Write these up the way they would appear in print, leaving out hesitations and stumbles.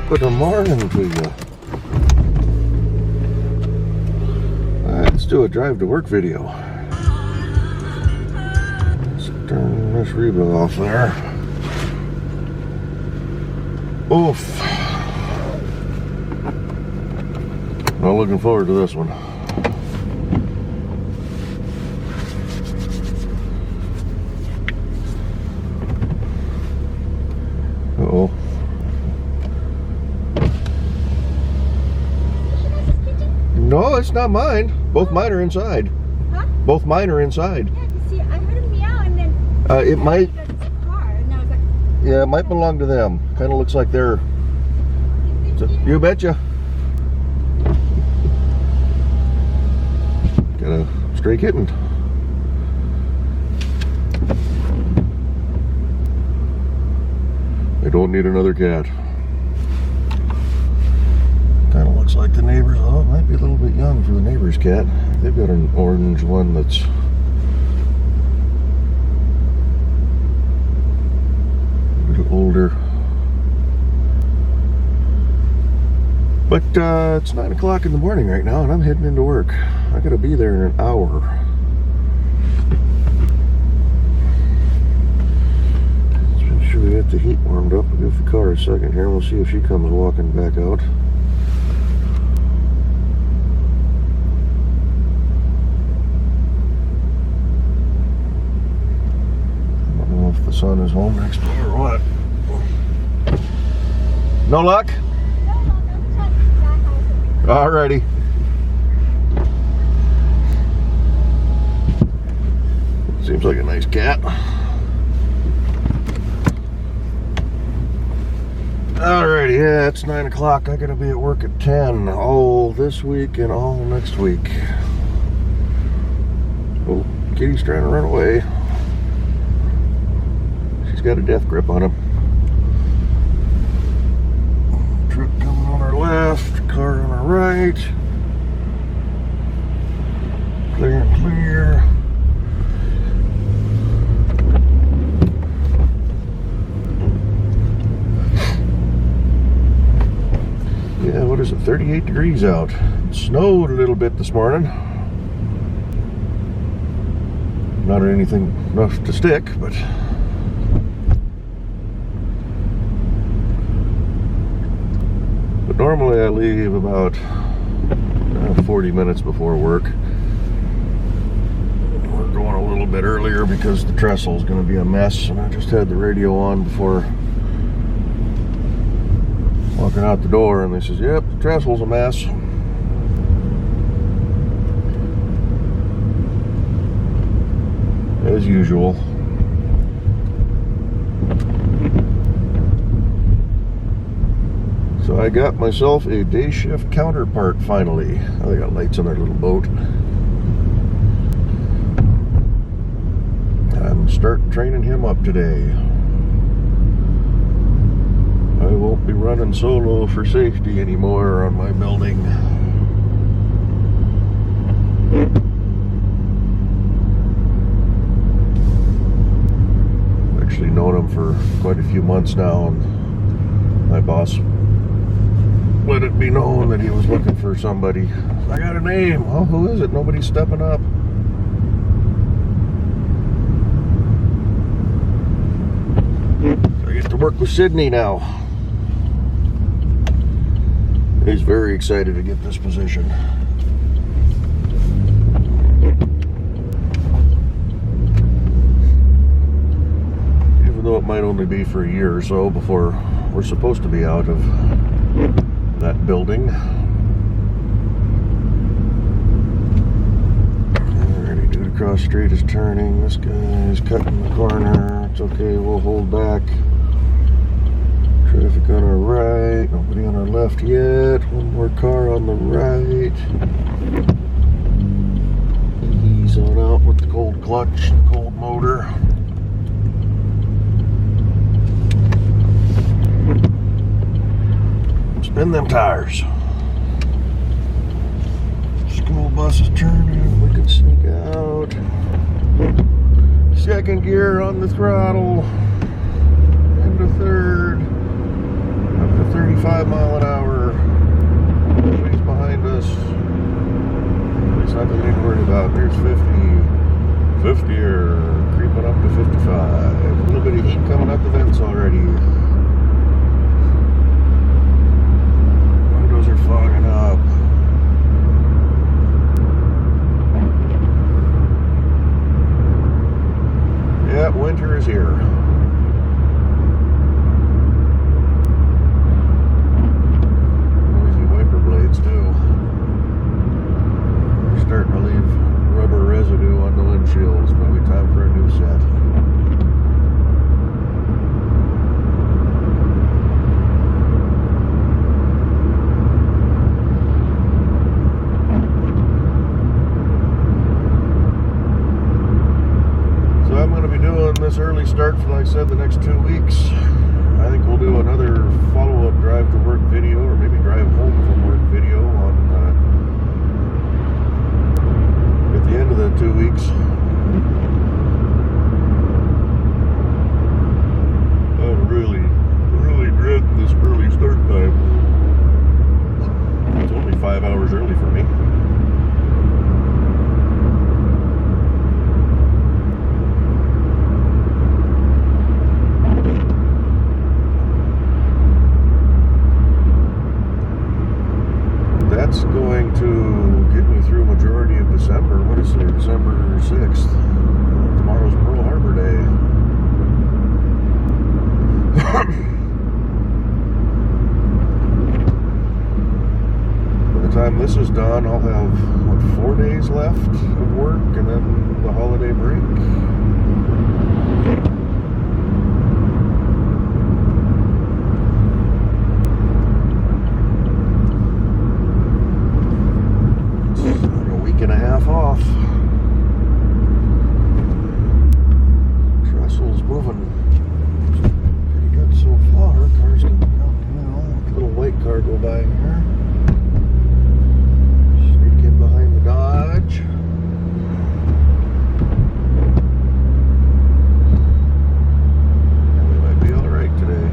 Top of the morning to you. Let's do a drive to work video. Let's turn this Reba off there. Oof. Not looking forward to this one. Uh-oh. No, it's not mine. Both mine are inside. Huh? Both mine are inside. Yeah, you see, I heard a meow and then... It might... It's a car, and I was like... Yeah, it might belong to them. Kind of looks like they're... You betcha. Got a stray kitten. I don't need another cat. Kind of looks like the neighbors. Oh, it might be a little bit young for the neighbor's cat. They've got an orange one that's a little older. But it's 9 o'clock in the morning right now, and I'm heading into work. I gotta be there in an hour. Let's make sure we get the heat warmed up. We'll give the car a second here. We'll see if she comes walking back out. I don't know if the son is home next door or what. No luck? Alrighty. Seems like a nice cat. Alrighty, yeah, it's 9 o'clock. I gotta be at work at 10 all this week and all next week. Oh, Kitty's trying to run away. She's got a death grip on him. Truck coming on our left, car on our right. Clear and clear. Yeah, what is it? 38 degrees out. It snowed a little bit this morning. Not anything enough to stick, but normally I leave about 40 minutes before work. We're going a little bit earlier because the trestle is going to be a mess, and I just had the radio on before walking out the door, and they says, yep, the trestle's a mess. As usual. So I got myself a day shift counterpart finally. Oh, they got lights on their little boat. I'm starting training him up today. I won't be running solo for safety anymore on my building. I've actually known him for quite a few months now, and my boss let it be known that he was looking for somebody. I got a name. Oh, who is it? Nobody's stepping up. So I get to work with Sydney now. He's very excited to get this position. Even though it might only be for a year or so before we're supposed to be out of that building. Alrighty, dude across the street is turning. This guy is cutting the corner. It's okay, we'll hold back. Traffic on our right, nobody on our left yet. One more car on the right. Ease on out with the cold clutch, cold motor. Spin them tires. School bus is turning, we can sneak out. Second gear on the throttle. Into third. Up to 35 55 mile an hour. Nobody's behind us. At least nothing we need to worry about. There's 50er, creeping up to 55. A little bit of heat coming out the vents already. Windows are fogging up. Yeah, winter is here. Noisy wiper blades too. They're starting to leave rubber residue on the windshields. Probably time for a new set. This early start for, like I said, the next 2 weeks. I think we'll do another follow-up drive to work video, or maybe drive home from work video on at the end of the 2 weeks. I'm really dreading this early start time. It's only 5 hours early for me. That's going to get me through majority of December. What is it? December 6th. Tomorrow's Pearl Harbor Day. By the time this is done, I'll have, what, 4 days left of work and then the holiday break. And a half off. Trestle's moving pretty good so far. Cars coming down the hill. Little white car go by here. Sneak in behind the Dodge. We might be alright today.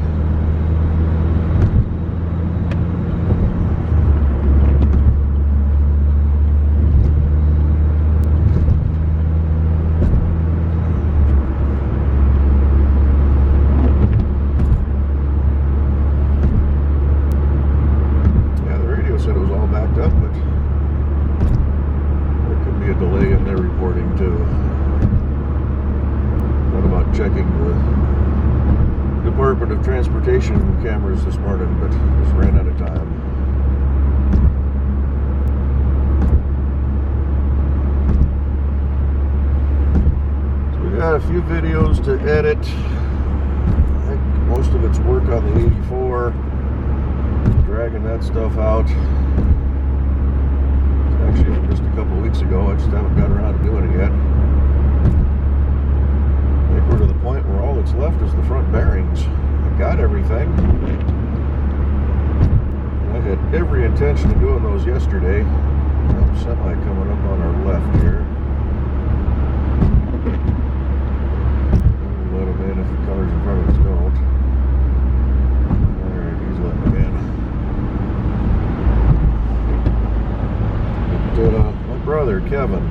Checking the Department of Transportation cameras this morning, but just ran out of time. So we got a few videos to edit. I think most of it's work on the 84. Dragging that stuff out. Actually, just a couple weeks ago. I just haven't got around to doing it yet. We're to the point where all that's left is the front bearings. I got everything. I had every intention of doing those yesterday. Semi coming up on our left here. Let him in if the cars in front of us don't. Alright, he's letting him in. But, my brother, Kevin,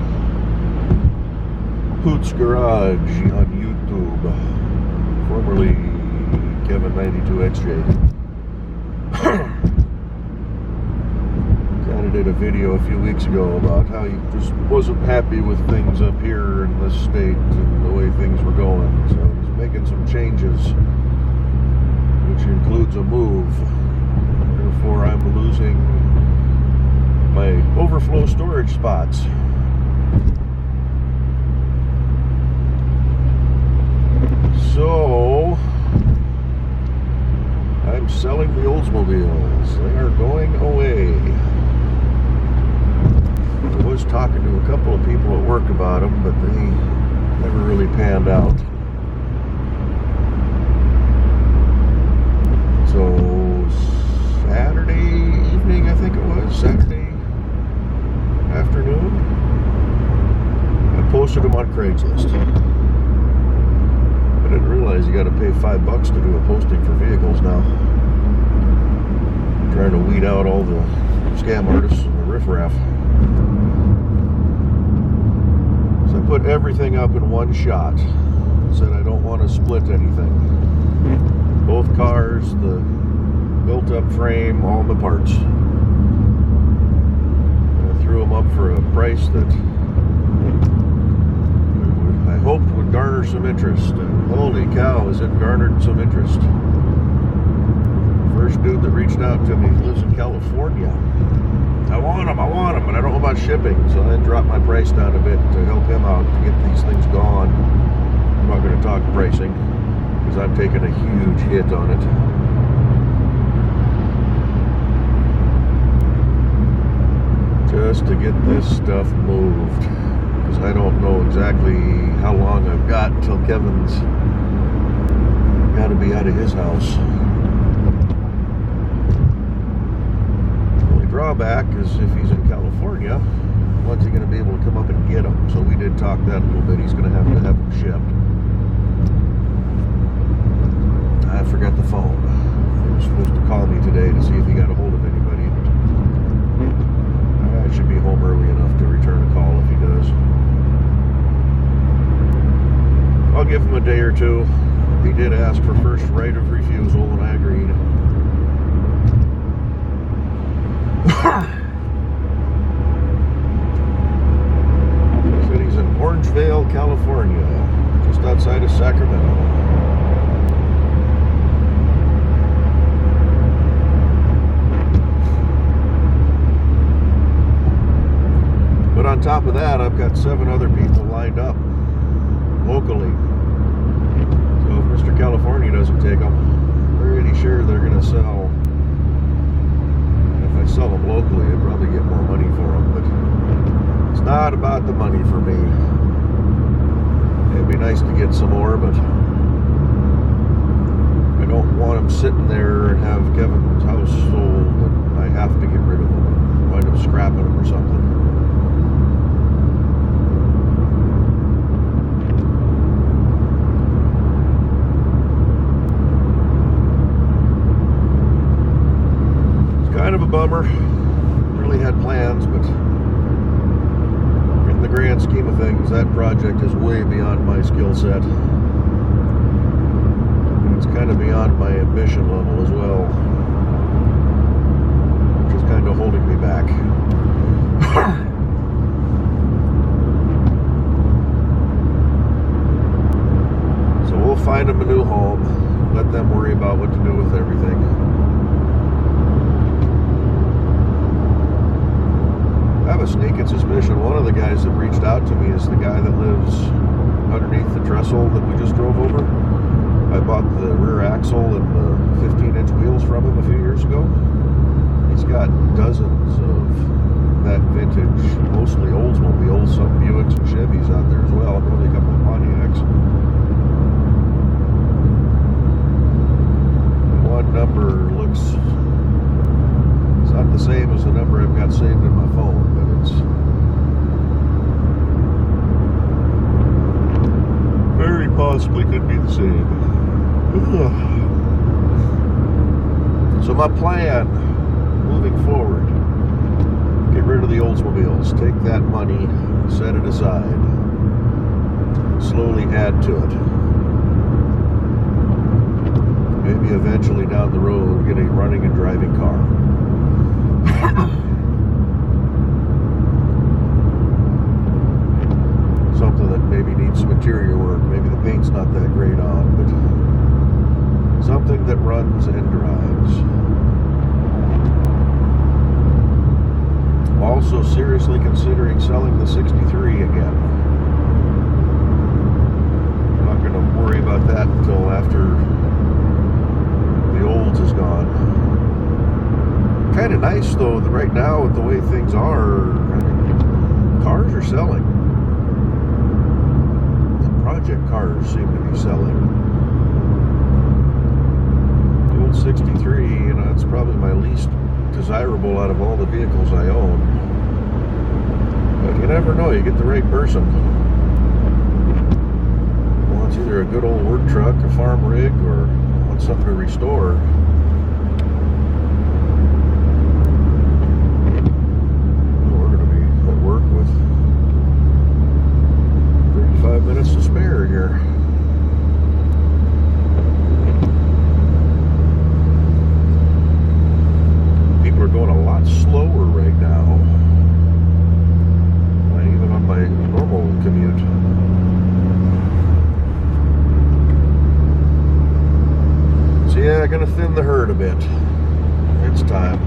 Poots Garage on YouTube, formerly Kevin92XJ. Kind of did a video a few weeks ago about how he just wasn't happy with things up here in this state and the way things were going. So he's making some changes, which includes a move. Therefore, I'm losing my overflow storage spots. So, I'm selling the Oldsmobiles. They are going away. I was talking to a couple of people at work about them, but they never really panned out. So, Saturday evening, I think it was, Saturday afternoon, I posted them on Craigslist. I didn't realize you got to pay $5 to do a posting for vehicles now. Trying to weed out all the scam artists and the riffraff. So I put everything up in one shot. Said I don't want to split anything. Both cars, the built-up frame, all the parts. I threw them up for a price that I hoped would garner some interest. And holy cow, has it garnered some interest. First dude that reached out to me lives in California. I want them, but I don't know about shipping. So I dropped my price down a bit to help him out to get these things gone. I'm not going to talk pricing because I'm taking a huge hit on it. Just to get this stuff moved, because I don't know exactly how long I've got until Kevin's got to be out of his house. The only drawback is if he's in California, when's he going to be able to come up and get them? So we did talk that a little bit. He's going to have them shipped. I forgot the phone. He was supposed to call me today to see if he got a hold of anybody. I should be home early enough to return a call if he does. I'll give him a day or two. He did ask for first right of refusal, and I agreed. He said he's in Orangevale, California, just outside of Sacramento. But on top of that, I've got 7 other people lined up locally. So if Mr. California doesn't take them, I'm pretty sure they're going to sell. And if I sell them locally, I'd probably get more money for them. But it's not about the money for me. It'd be nice to get some more, but I don't want them sitting there and have Kevin's house sold and I have to get rid of them. Wind up scrapping them or something. Kind of a bummer. Really had plans, but in the grand scheme of things, that project is way beyond my skill set. And it's kind of beyond my ambition level as well, which is kind of holding me back. So we'll find them a new home, let them worry about what to do with everything. I have a sneaking suspicion one of the guys that reached out to me is the guy that lives underneath the trestle that we just drove over. I bought the rear axle and the 15-inch wheels from him a few years ago. He's got dozens of that vintage, mostly Oldsmobiles, some Buicks and Chevys out there as well, probably a couple of Pontiacs. One number looks... it's not the same as the number I've got saved in my phone, but it's very possibly could be the same. Ugh. So my plan, moving forward, get rid of the Oldsmobiles, take that money, set it aside, slowly add to it. Maybe eventually down the road get a running and driving car. Something that maybe needs some interior work. Maybe the paint's not that great on, but something that runs and drives. I'm also seriously considering selling the 63 again. I'm not going to worry about that until after the Olds is gone. Kind of nice though that right now with the way things are, cars are selling. The project cars seem to be selling. The old 63, you know, it's probably my least desirable out of all the vehicles I own. But you never know, you get the right person. Wants either a good old work truck, a farm rig, or wants something to restore. minutes to spare here. People are going a lot slower right now. Even on my normal commute. So yeah, gonna thin the herd a bit. It's time.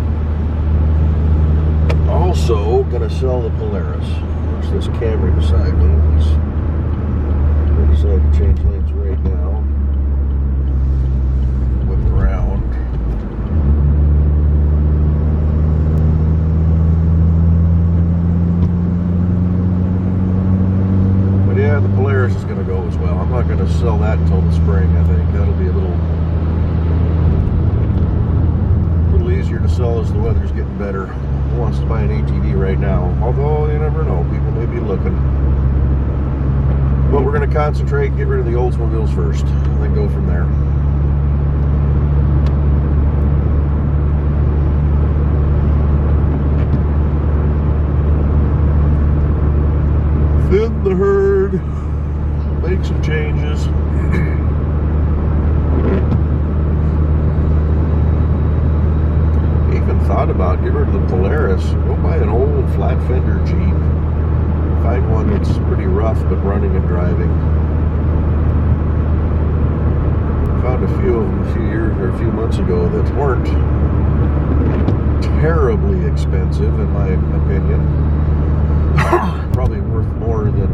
Also, gonna sell the Polaris. There's this Camry beside me. I decided to change lanes right now. Whip around. But yeah, the Polaris is gonna go as well. I'm not gonna sell that until the spring, I think. That'll be a little easier to sell as the weather's getting better. Who wants to buy an ATV right now? Although, you never know. People may be looking. But we're going to concentrate, get rid of the Oldsmobiles first, and then go from there. Thin the herd. Make some changes. Thought about get rid of the Polaris, go buy an old flat fender Jeep, find one that's pretty rough but running and driving. Found a few of them a few months ago that weren't terribly expensive in my opinion. Probably worth more than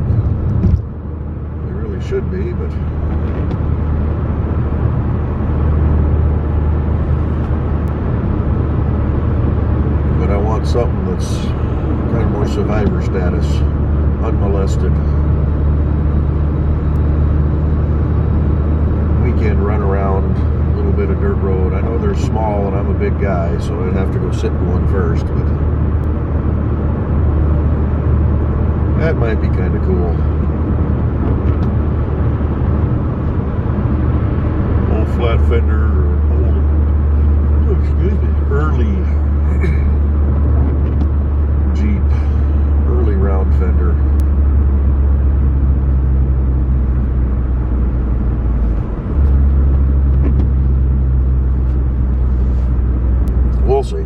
they really should be, but I want something that's kind of more survivor status, unmolested. Weekend run around, a little bit of dirt road. I know they're small and I'm a big guy, so I'd have to go sit in one first, but that might be kind of cool. Old flat fender, early Jeep, early round fender. We'll see.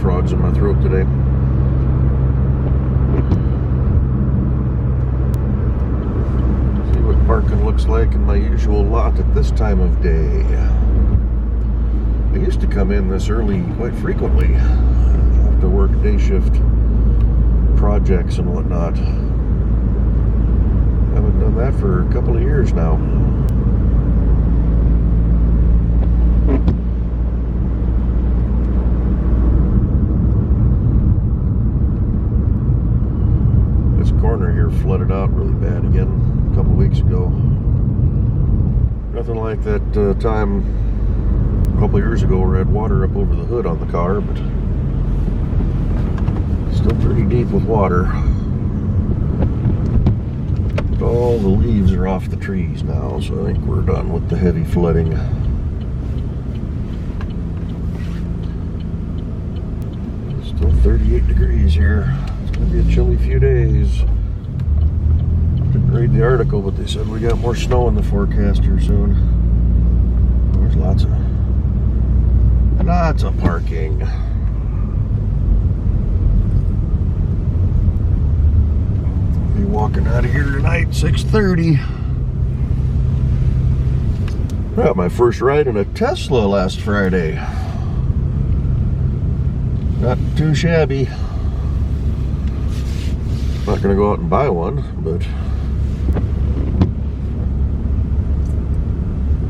Frogs in my throat today. See what parking looks like in my usual lot at this time of day. I used to come in this early quite frequently. Have to work day shift projects and whatnot. Haven't done that for a couple of years now. Corner here flooded out really bad again a couple weeks ago. Nothing like that time a couple years ago where I had water up over the hood on the car, but still pretty deep with water. But all the leaves are off the trees now, so I think we're done with the heavy flooding. Still 38 degrees here. It's going to be a chilly few days. Didn't read the article, but they said we got more snow in the forecast here soon. There's lots of parking. I'll be walking out of here tonight, 6:30. Got my first ride in a Tesla last Friday. Not too shabby. Not gonna go out and buy one, but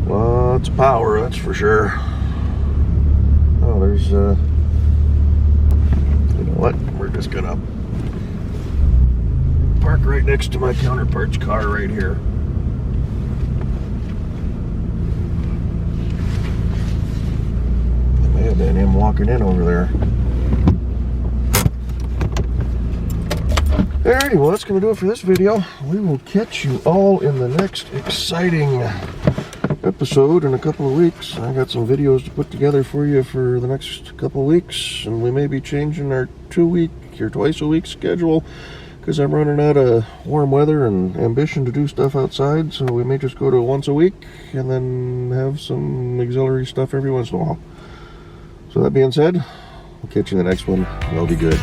lots of power, that's for sure. Oh, there's you know what? We're just gonna park right next to my counterpart's car right here. There may have been him walking in over there. Alrighty, well that's going to do it for this video. We will catch you all in the next exciting episode in a couple of weeks. I got some videos to put together for you for the next couple of weeks, and we may be changing our 2-week or twice a week schedule because I'm running out of warm weather and ambition to do stuff outside, so we may just go to once a week and then have some auxiliary stuff every once in a while. So that being said, we'll catch you in the next one. Y'all be good.